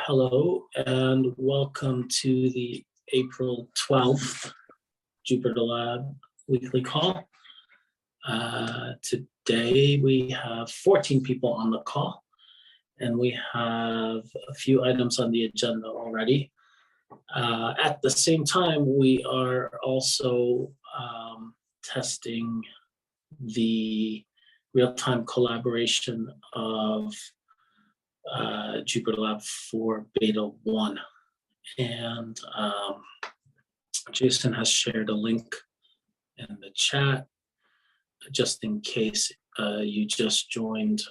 Hello and welcome to the April 12th JupyterLab weekly call. Today we have 14 people on the call and we have a few items on the agenda already. At the same time, we are also testing the real-time collaboration of JupyterLab for beta 1. And Jason has shared a link in the chat. Just in case you just joined,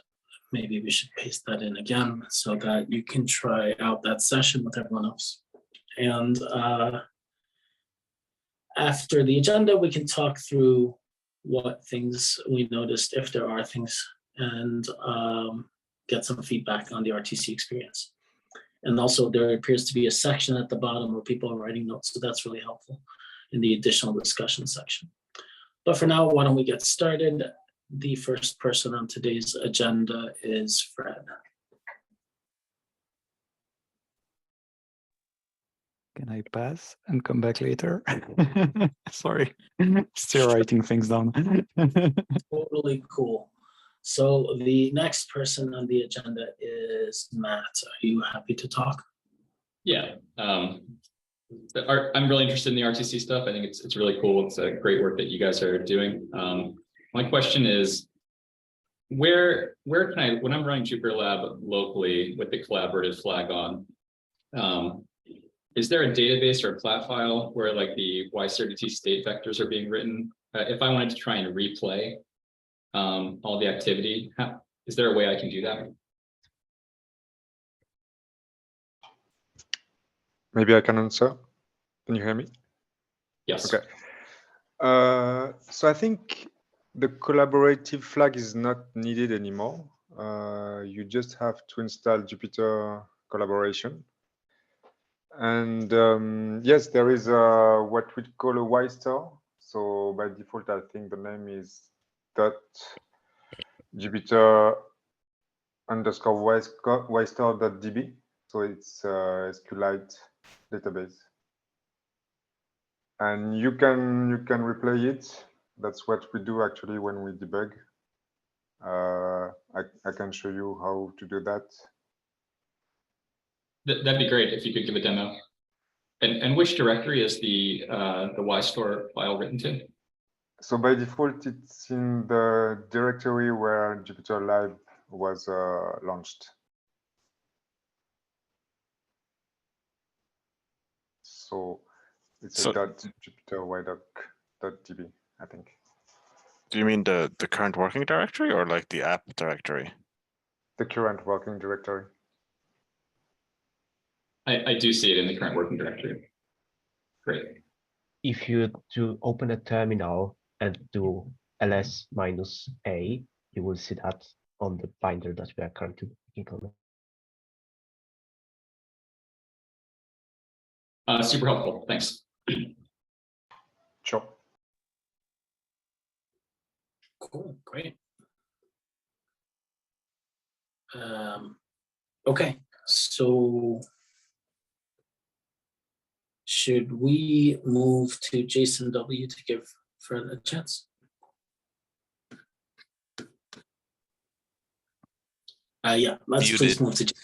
maybe we should paste that in again so that you can try out that session with everyone else. And after the agenda, we can talk through what things we noticed, if there are things, and get some feedback on the RTC experience. And also there appears to be a section at the bottom where people are writing notes, so that's really helpful in the additional discussion section. But for now, why don't we get started? The first person on today's agenda is Fred. Can I pass and come back later? Sorry, still writing things down. Totally cool. So the next person on the agenda is Matt. Are you happy to talk? Yeah, I'm really interested in the RTC stuff. I think it's really cool. It's a great work that you guys are doing. My question is, where can I, when I'm running JupyterLab locally with the collaborative flag on, is there a database or a flat file where like the Y30T state vectors are being written? If I wanted to try and replay all the activity, is there a way I can do that? Maybe I can answer. Can you hear me? Yes. Okay. So I think the collaborative flag is not needed anymore. You just have to install Jupyter collaboration. And yes, there is what we call a Y store. So by default, I think the name is .jupyter_ystore.db. So it's SQLite database. And you can replay it. That's what we do actually when we debug. I can show you how to do that. That'd be great if you could give a demo. And which directory is the YStore file written to? So by default, it's in the directory where JupyterLab was launched. So it's a .jupyter.yddoc.db, I think. Do you mean the current working directory or like the app directory? The current working directory. I do see it in the current working directory. Great. If you to open a terminal and do ls-a, you will see that on the binder that we are currently working on. Super helpful. Thanks. Sure. Cool. Great. Okay. So should we move to Jason W to give Fred a chance? Yeah, let's please move to Jason.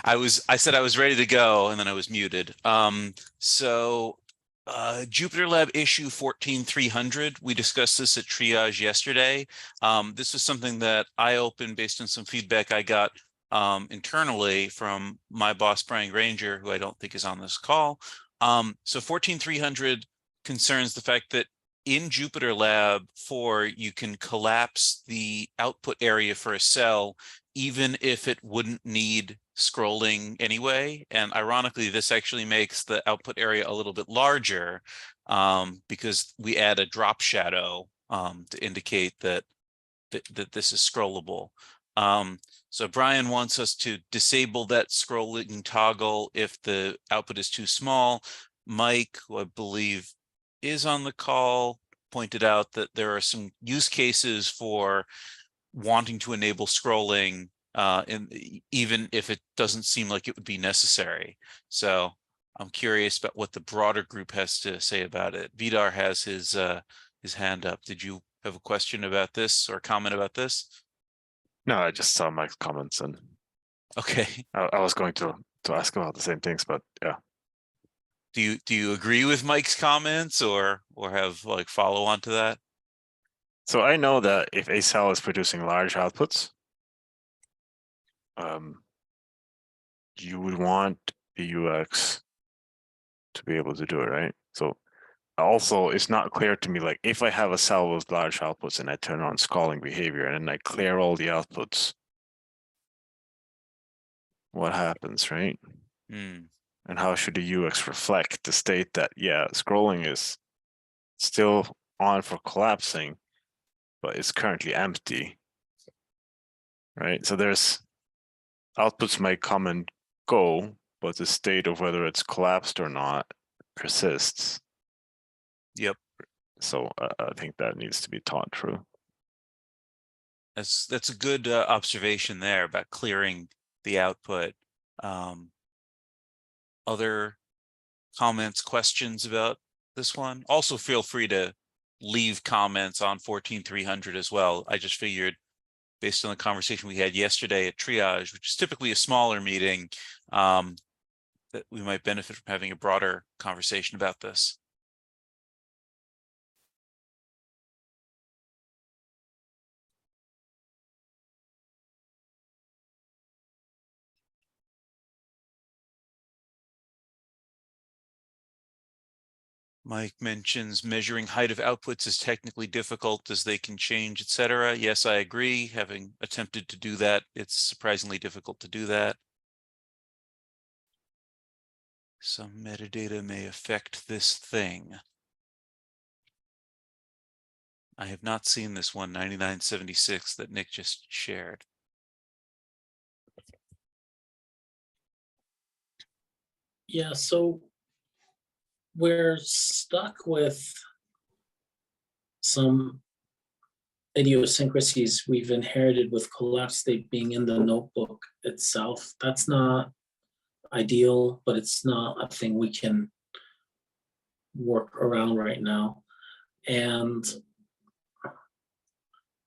I said I was ready to go and then I was muted. JupyterLab issue 14300, we discussed this at Triage yesterday. This was something that I opened based on some feedback I got internally from my boss, Brian Granger, who I don't think is on this call. So 14300 concerns the fact that in JupyterLab 4, you can collapse the output area for a cell, even if it wouldn't need scrolling anyway. And ironically, this actually makes the output area a little bit larger because we add a drop shadow to indicate that this is scrollable. So Brian wants us to disable that scrolling toggle if the output is too small. Mike, who I believe is on the call, pointed out that there are some use cases for wanting to enable scrolling even if it doesn't seem like it would be necessary. So I'm curious about what the broader group has to say about it. Vidar has his hand up. Did you have a question about this or comment about this? No, I just saw Mike's comments and Okay. I was going to ask about the same things, but yeah. Do you agree with Mike's comments or have like follow on to that? So I know that if a cell is producing large outputs, you would want the UX to be able to do it, right? So also, it's not clear to me, like if I have a cell with large outputs and I turn on scrolling behavior and then I clear all the outputs, what happens, right? Hmm. And how should the UX reflect the state that, yeah, scrolling is still on for collapsing, but it's currently empty, right? So there's outputs might come and go, but the state of whether it's collapsed or not persists. Yep. So I think that needs to be taught through. That's a good observation there about clearing the output. Other comments, questions about this one? Also feel free to leave comments on 14300 as well. I just figured based on the conversation we had yesterday at Triage, which is typically a smaller meeting, that we might benefit from having a broader conversation about this. Mike mentions measuring height of outputs is technically difficult as they can change, etc. Yes, I agree. Having attempted to do that, it's surprisingly difficult to do that. Some metadata may affect this thing. I have not seen this one, 9976, that Nick just shared. Yeah, so we're stuck with some idiosyncrasies we've inherited with collapse state being in the notebook itself. That's not ideal, but it's not a thing we can work around right now. And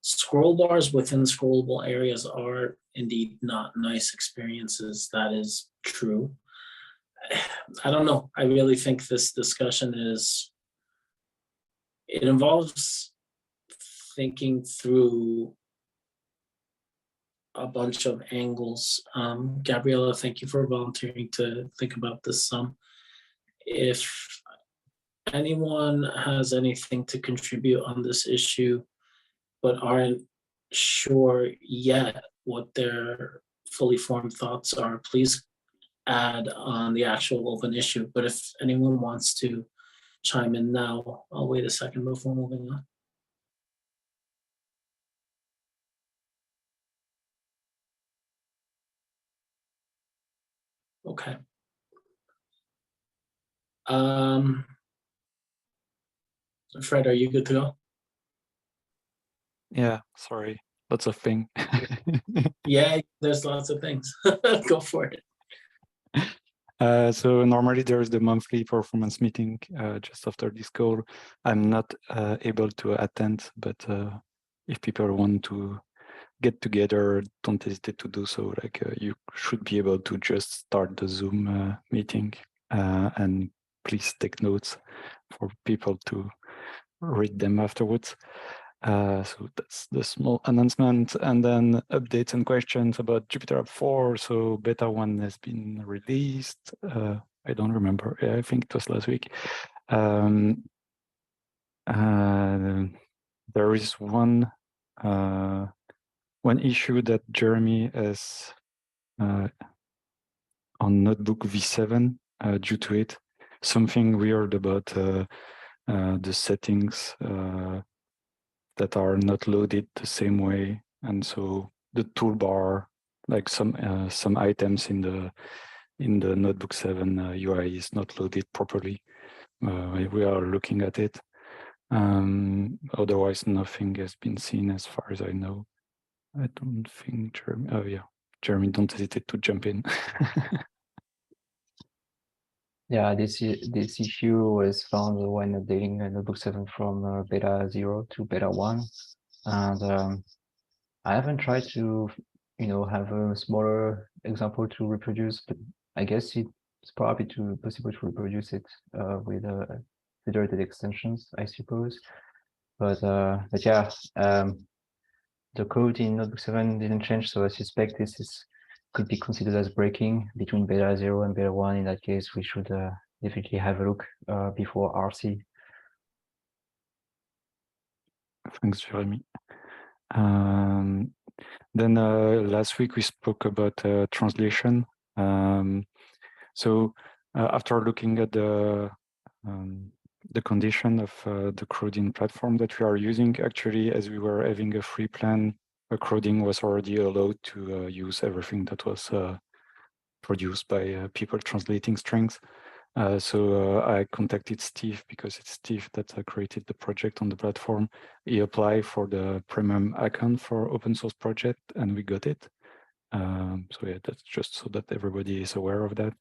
scroll bars within scrollable areas are indeed not nice experiences. That is true. I don't know. I really think this discussion it involves thinking through a bunch of angles. Gabriella, thank you for volunteering to think about this some. If anyone has anything to contribute on this issue, but aren't sure yet what their fully formed thoughts are, please add on the actual open issue. But if anyone wants to chime in now, I'll wait a second before moving on. Okay. Fred, are you good to go? Yeah, sorry, lots of things. Yeah, there's lots of things. Go for it. So normally there's the monthly performance meeting just after this call. I'm not able to attend, but if people want to get together, don't hesitate to do so. Like you should be able to just start the Zoom meeting and please take notes for people to read them afterwards. So that's the small announcement, and then updates and questions about JupyterLab 4. So beta 1 has been released. I don't remember. I think it was last week. There is one issue that Jeremy has on notebook v7 due to it. Something weird about the settings that are not loaded the same way, and so the toolbar, like some items in the notebook 7 UI is not loaded properly. We are looking at it. Otherwise, nothing has been seen as far as I know. I don't think Jeremy. Oh yeah, Jeremy, don't hesitate to jump in. Yeah, this issue was found when updating Notebook 7 from beta 0 to beta 1, and I haven't tried to, have a smaller example to reproduce, but I guess it's probably possible to reproduce it with federated extensions, I suppose. But yeah, the code in Notebook 7 didn't change, so I suspect this could be considered as breaking between beta 0 and beta 1. In that case, we should definitely have a look before RC. Thanks, Jeremy. Then last week we spoke about translation. So after looking at the condition of the crowding platform that we are using, actually, as we were having a free plan, crowding was already allowed to use everything that was produced by people translating strings. So I contacted Steve, because it's Steve that created the project on the platform. He applied for the premium account for open source project, and we got it. So yeah, that's just so that everybody is aware of that.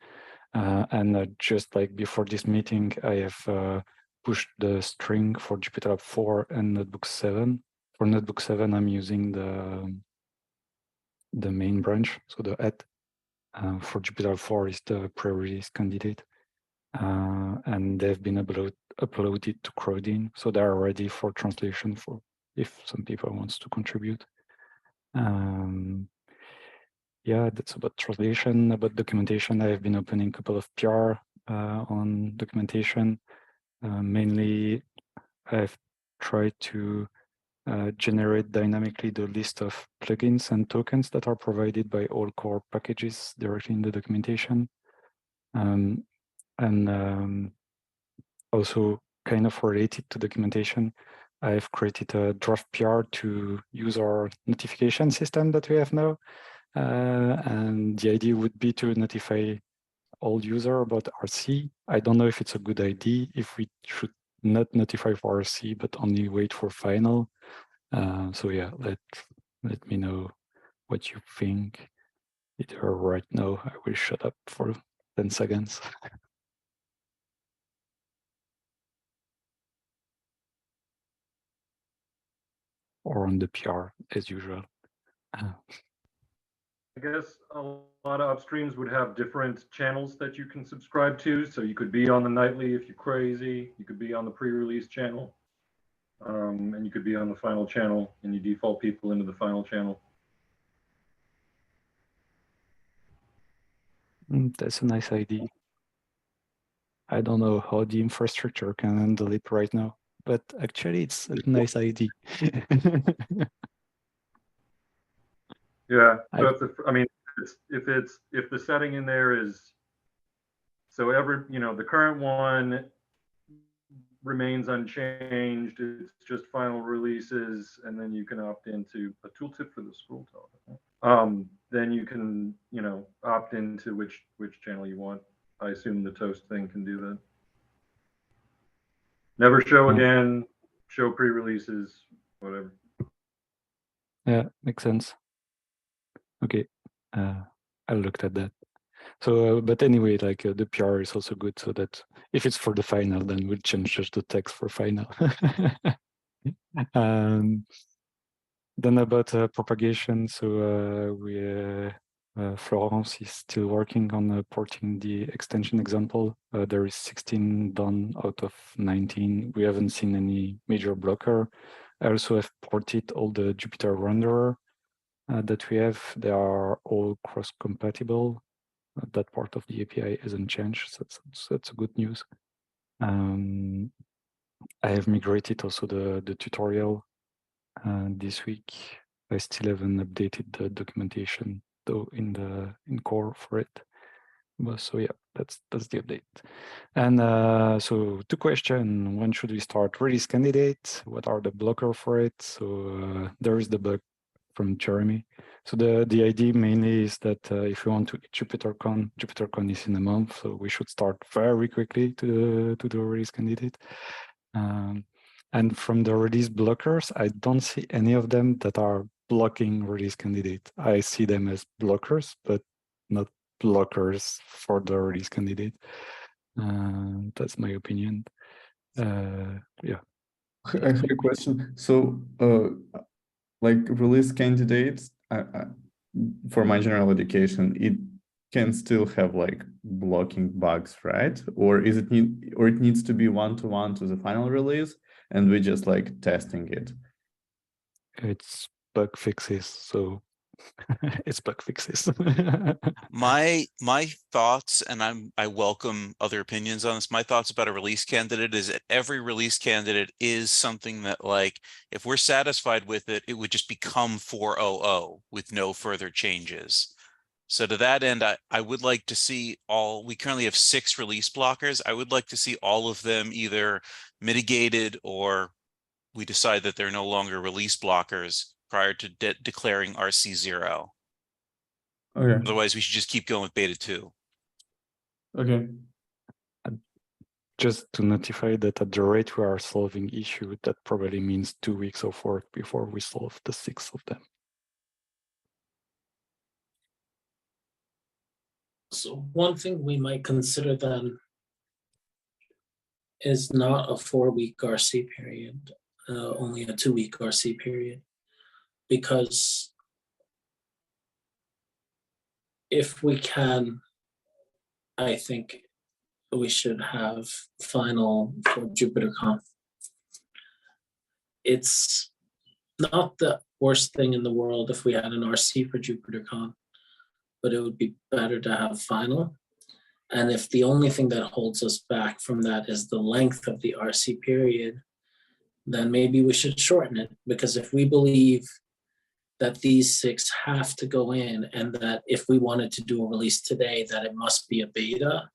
And just like before this meeting, I have pushed the string for JupyterLab 4 and Notebook 7. For Notebook 7, I'm using the main branch, so the add. For JupyterLab 4 is the pre-release candidate. And they've been uploaded to crowding, so they're ready for translation for if some people wants to contribute. Yeah, that's about translation. About documentation, I've been opening a couple of PR on documentation. Mainly, I've tried to generate dynamically the list of plugins and tokens that are provided by all core packages directly in the documentation. Also kind of related to documentation, I've created a draft PR to use our notification system that we have now. And the idea would be to notify all users about RC. I don't know if it's a good idea, if we should not notify for RC, but only wait for final. So yeah, let me know what you think. Either right now, I will shut up for 10 seconds. Or on the PR as usual. I guess a lot of upstreams would have different channels that you can subscribe to. So you could be on the nightly if you're crazy. You could be on the pre-release channel. And you could be on the final channel, and you default people into the final channel. That's a nice idea. I don't know how the infrastructure can handle it right now, but actually it's a nice idea. Yeah, so if the setting in there is, so the current one remains unchanged, it's just final releases, and then you can opt into a tooltip for the scroll tool. Then you can, opt into which channel you want. I assume the toast thing can do that. Never show again, show pre-releases, whatever. Yeah, makes sense. Okay, I looked at that. So, but anyway, like the PR is also good, so that if it's for the final, then we'll change just the text for final. Then about propagation, so Florence is still working on porting the extension example. There is 16 done out of 19. We haven't seen any major blocker. I also have ported all the Jupyter renderer that we have. They are all cross-compatible. That part of the API hasn't changed, so that's a good news. I have migrated also the tutorial this week. I still haven't updated the documentation though in core for it. But so yeah, that's the update. And so 2 questions. When should we start release candidate? What are the blockers for it? So there is the bug from Jeremy. So the idea mainly is that if you want to JupyterCon is in a month, so we should start very quickly to the release candidate. And from the release blockers, I don't see any of them that are blocking release candidate. I see them as blockers, but not blockers for the release candidate. That's my opinion. Yeah. I have a question. So, like release candidates, for my general education, it can still have like blocking bugs, right? Or is it it needs to be one-to-one to the final release, and we just like testing it? It's bug fixes, so it's bug fixes. My thoughts, and I welcome other opinions on this. My thoughts about a release candidate is that every release candidate is something that, like, if we're satisfied with it, it would just become 4.0.0 with no further changes. So to that end, I would like to see we currently have 6 release blockers. I would like to see all of them either mitigated, or we decide that they're no longer release blockers prior to declaring RC0. Okay. Otherwise, we should just keep going with beta 2. Okay. Just to notify that at the rate we are solving issue, that probably means 2 weeks of work before we solve the 6 of them. So one thing we might consider then is not a 4-week RC period, only a 2-week RC period, because if we can, I think we should have final for JupyterConf. It's not the worst thing in the world if we had an RC for JupyterConf, but it would be better to have final. And if the only thing that holds us back from that is the length of the RC period, then maybe we should shorten it, because if we believe that these 6 have to go in, and that if we wanted to do a release today, that it must be a beta,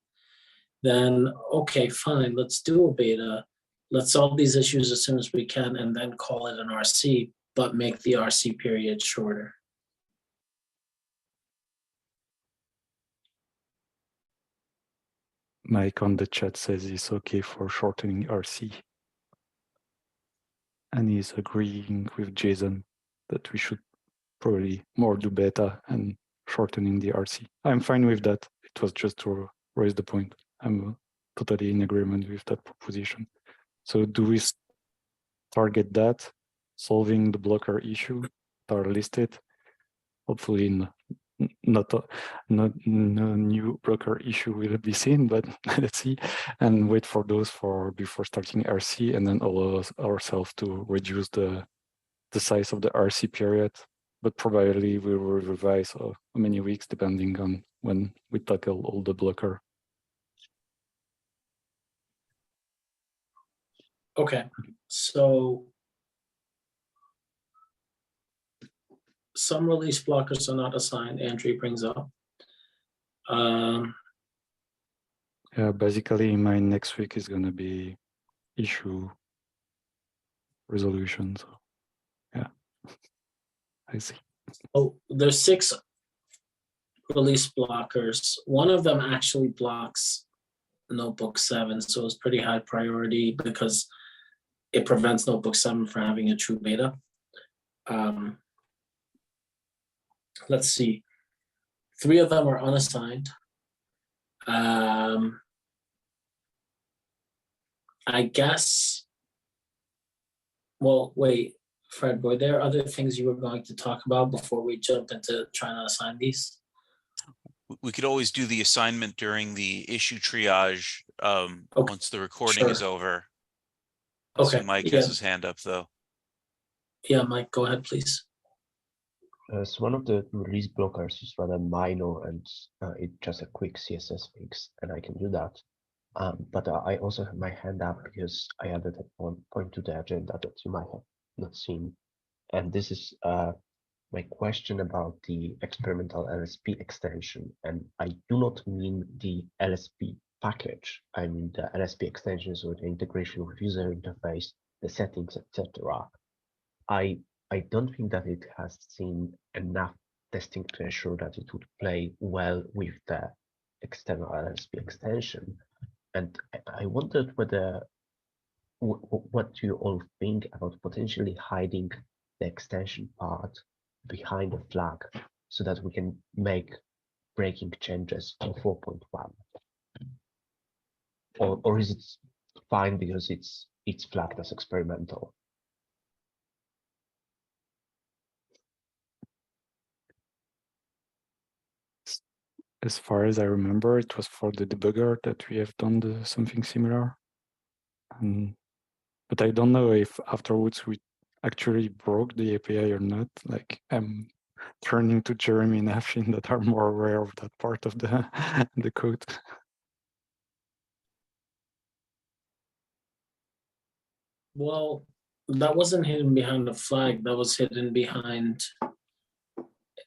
then okay, fine, let's do a beta. Let's solve these issues as soon as we can and then call it an RC, but make the RC period shorter. Mike on the chat says he's okay for shortening RC. And he's agreeing with Jason that we should probably more do beta and shortening the RC. I'm fine with that. It was just to raise the point. I'm totally in agreement with that proposition. So do we target that, solving the blocker issue that are listed? Hopefully not no new blocker issue will be seen, but let's see, and wait for those before starting RC, and then allow ourselves to reduce the size of the RC period. But probably we will revise how many weeks depending on when we tackle all the blocker. Okay, so some release blockers are not assigned, Andrew brings up. Yeah, basically my next week is gonna be issue resolution. So yeah, I see. Oh, there's 6 release blockers. One of them actually blocks Notebook 7, so it's pretty high priority because it prevents Notebook 7 from having a true beta. Let's see. 3 of them are unassigned. I guess, well, wait, Fred, were there other things you were going to talk about before we jump into trying to assign these? We could always do the assignment during the issue triage once the recording is over. Okay. So Mike Yeah. has his hand up though. Yeah, Mike, go ahead, please. So one of the release blockers is rather minor, and it's just a quick CSS fix, and I can do that. But I also have my hand up because I added one point to the agenda that you might have not seen. And this is my question about the experimental LSP extension. And I do not mean the LSP package. I mean the LSP extensions or the integration with user interface, the settings, etc. I don't think that it has seen enough testing to ensure that it would play well with the external LSP extension. And I wondered whether what you all think about potentially hiding the extension part behind the flag so that we can make breaking changes in 4.1? Or is it fine because it's flagged as experimental? As far as I remember, it was for the debugger that we have done something similar. But I don't know if afterwards we actually broke the API or not. Like, I'm turning to Jeremy and Afshin that are more aware of that part of the the code. Well, that wasn't hidden behind the flag. That was hidden behind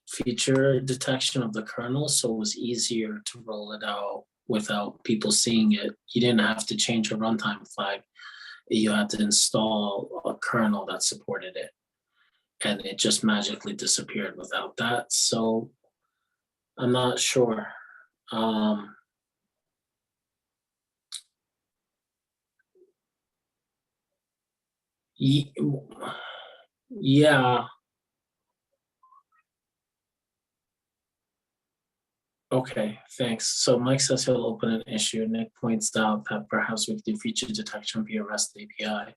feature detection of the kernel, so it was easier to roll it out without people seeing it. You didn't have to change a runtime flag. You had to install a kernel that supported it, and it just magically disappeared without that. So I'm not sure. Yeah. Okay, thanks. So Mike says he'll open an issue. Nick points out that perhaps we could do feature detection via REST API.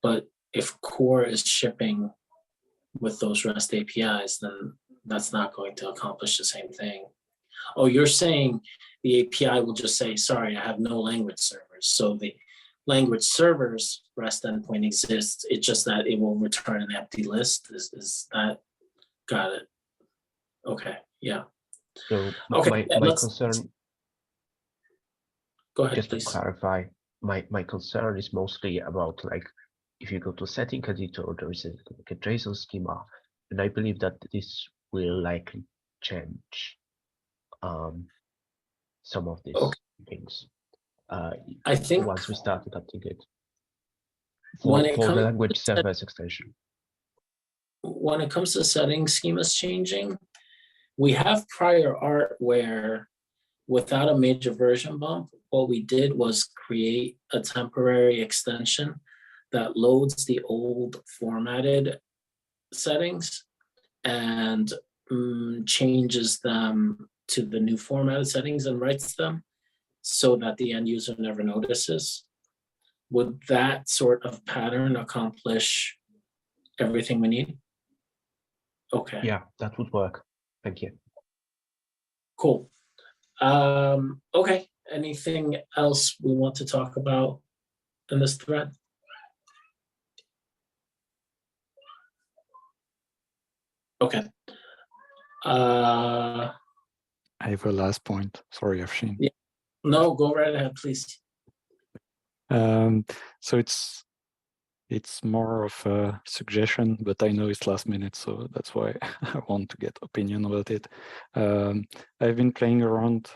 But if core is shipping with those REST APIs, then that's not going to accomplish the same thing. Oh, you're saying the API will just say, sorry, I have no language servers. So the language servers REST endpoint exists. It's just that it will return an empty list. Is that, got it? Okay, yeah. So okay, my concern, go ahead, just please. to clarify, my concern is mostly about, like, if you go to setting editor, there is a JSON schema, and I believe that this will likely change some of these things. I think once we start adapting it when for the language servers extension. When it comes to setting schemas changing, we have prior art where without a major version bump, what we did was create a temporary extension that loads the old formatted settings and changes them to the new formatted settings and writes them so that the end user never notices. Would that sort of pattern accomplish everything we need? Okay. Yeah, that would work. Thank you. Cool. Okay. Anything else we want to talk about in this thread? Okay. I have a last point. Sorry, Afshin. Yeah. No, go right ahead, please. So it's more of a suggestion, but I know it's last minute, so that's why I want to get opinion about it. I've been playing around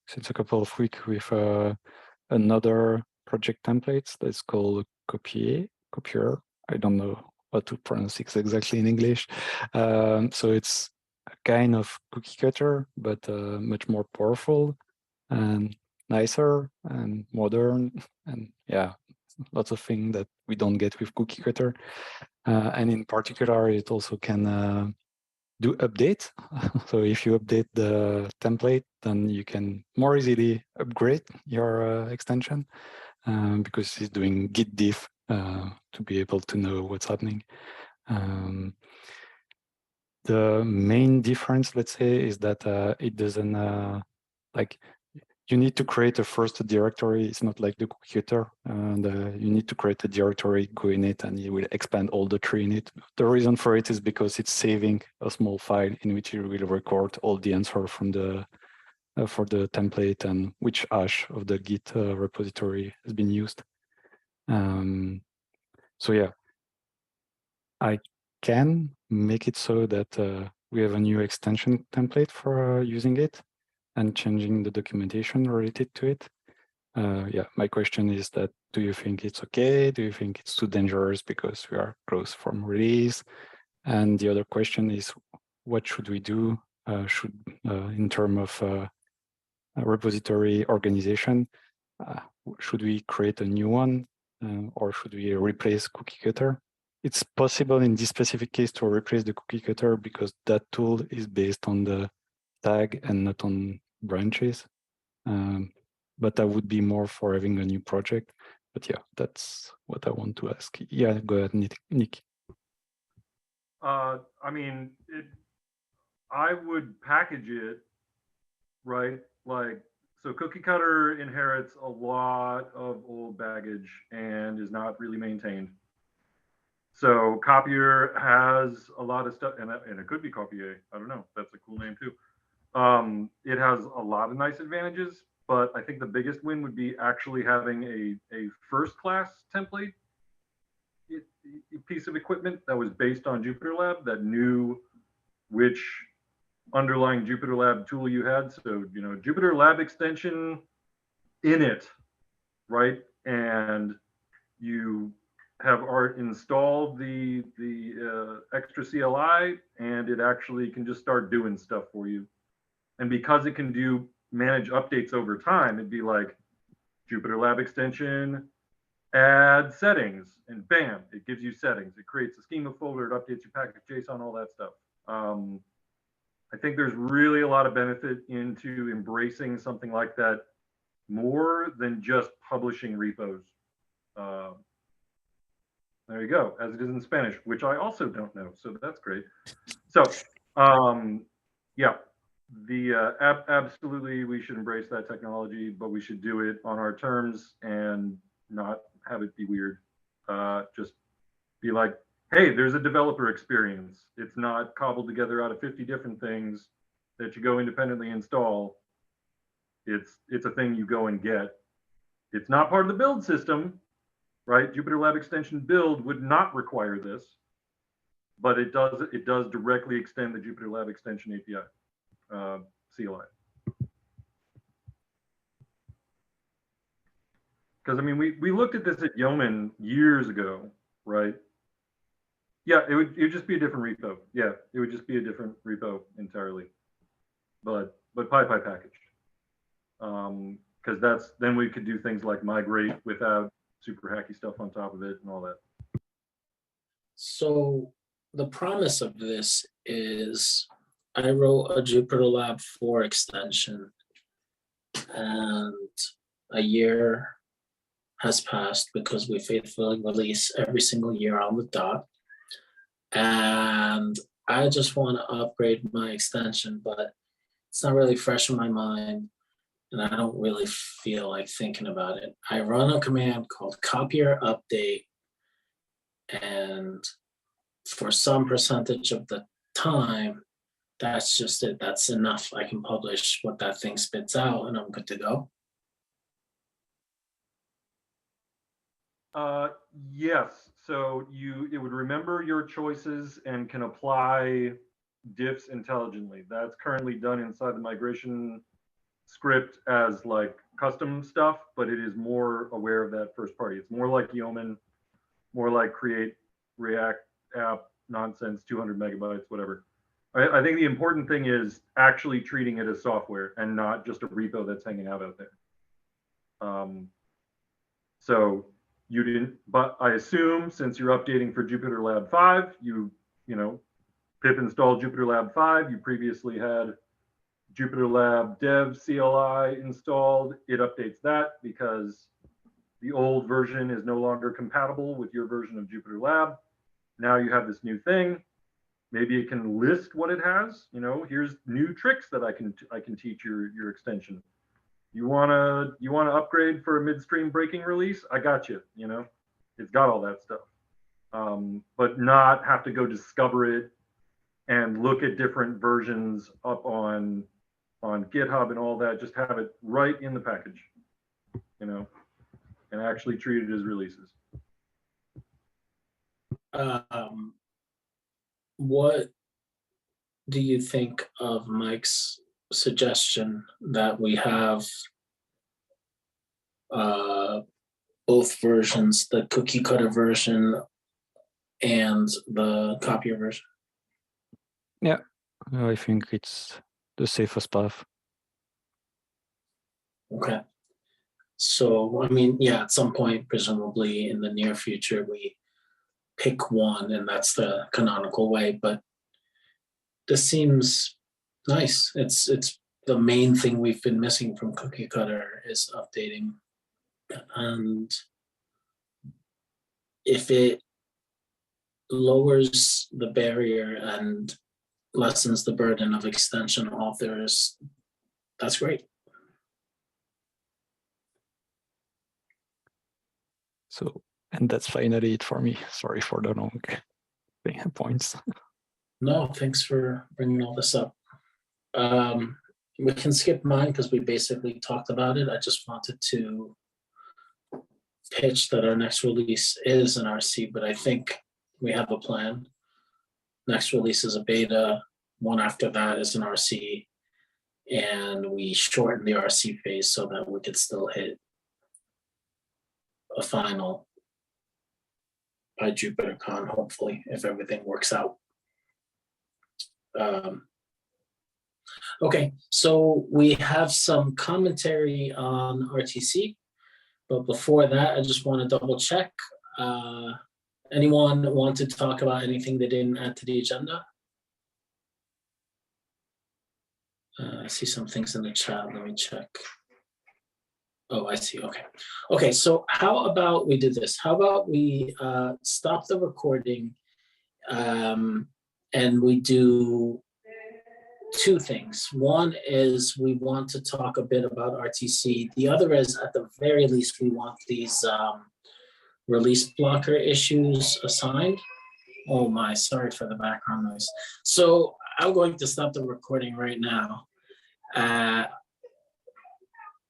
since a couple of weeks with another project templates that's called Copier. I don't know how to pronounce it exactly in English. So it's a kind of cookie cutter, but much more powerful and nicer and modern, and yeah, lots of things that we don't get with cookie cutter. And in particular, it also can do update. So if you update the template, then you can more easily upgrade your extension because it's doing git diff to be able to know what's happening. The main difference, let's say, is that it doesn't like you need to create a first directory. It's not like the cookie cutter, and you need to create a directory, go in it, and you will expand all the tree in it. The reason for it is because it's saving a small file in which you will record all the answer from the for the template and which hash of the Git repository has been used. So yeah, I can make it so that we have a new extension template for using it and changing the documentation related to it. Yeah, my question is that, do you think it's okay? Do you think it's too dangerous because we are close from release? And the other question is, what should we do in terms of repository organization? Should we create a new one or should we replace cookie cutter? it's possible in this specific case to replace the cookie cutter because that tool is based on the tag and not on branches. But that would be more for having a new project. But yeah, that's what I want to ask. Yeah, go ahead, Nick. I mean, I would package it, right? Like, so cookie cutter inherits a lot of old baggage and is not really maintained. So Copier has a lot of stuff, and it could be Copier. I don't know. That's a cool name too. It has a lot of nice advantages, but I think the biggest win would be actually having a first-class template piece of equipment that was based on JupyterLab that knew which underlying JupyterLab tool you had. So, you know, JupyterLab extension in it, right? And you have installed the extra CLI, and it actually can just start doing stuff for you. And because it can manage updates over time, it'd be like JupyterLab extension, add settings, and bam, it gives you settings. It creates a schema folder, it updates your package JSON, all that stuff. I think there's really a lot of benefit into embracing something like that more than just publishing repos. There you go, as it is in Spanish, which I also don't know, so that's great. So, yeah, absolutely, we should embrace that technology, but we should do it on our terms and not have it be weird. Just be like, hey, there's a developer experience. It's not cobbled together out of 50 different things that you go independently install. It's a thing you go and get. It's not part of the build system, right? JupyterLab extension build would not require this, but it does directly extend the JupyterLab extension API CLI. Because I mean, we looked at this at Yeoman years ago, right? Yeah, it would just be a different repo. Yeah, it would just be a different repo entirely, but PyPy packaged. Because then we could do things like migrate without super hacky stuff on top of it and all that. So the promise of this is I wrote a JupyterLab 4 extension, and a year has passed because we faithfully release every single year on the dot. And I just want to upgrade my extension, but it's not really fresh in my mind, and I don't really feel like thinking about it. I run a command called copier update, and for some percentage of the time, that's just it. That's enough. I can publish what that thing spits out, and I'm good to go. Yes. So it would remember your choices and can apply diffs intelligently. That's currently done inside the migration script as like custom stuff, but it is more aware of that first party. It's more like Yeoman, more like create React app nonsense, 200 megabytes, whatever. I think the important thing is actually treating it as software and not just a repo that's hanging out there. So you didn't, but I assume since you're updating for JupyterLab 5, you know, pip install JupyterLab 5, you previously had JupyterLab dev CLI installed. It updates that because the old version is no longer compatible with your version of JupyterLab. Now you have this new thing. Maybe it can list what it has. You know, here's new tricks that I can teach your extension. You wanna upgrade for a midstream breaking release? I got you. You know, it's got all that stuff, but not have to go discover it and look at different versions up on GitHub and all that. Just have it right in the package, you know, and actually treat it as releases. What do you think of Mike's suggestion that we have both versions, the cookie cutter version and the copier version? Yeah, I think it's the safest path. Okay. So, I mean, yeah, at some point, presumably in the near future, we pick one and that's the canonical way, but this seems nice. It's the main thing we've been missing from Cookie Cutter is updating. And if it lowers the barrier and lessens the burden of extension authors, that's great. So, and that's finally it for me. Sorry for the long points. No, thanks for bringing all this up. We can skip mine because we basically talked about it. I just wanted to pitch that our next release is an RC, but I think we have a plan. Next release is a beta. One after that is an RC. And we shorten the RC phase so that we could still hit a final by JupyterCon, hopefully, if everything works out. Okay, so we have some commentary on RTC, but before that, I just want to double check. Anyone want to talk about anything they didn't add to the agenda? I see some things in the chat. Let me check. Oh, I see. Okay. Okay, so how about we do this? How about we stop the recording and we do two things. One is we want to talk a bit about RTC. The other is, at the very least, we want these release blocker issues assigned. Oh my, sorry for the background noise. So I'm going to stop the recording right now.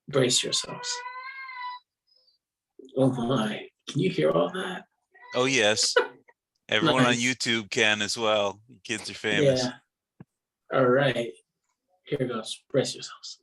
Brace yourselves. Oh my, can you hear all that? Oh, yes. Everyone on Nice. YouTube can as well. Kids are famous. Yeah. All right. Here goes. Brace yourselves.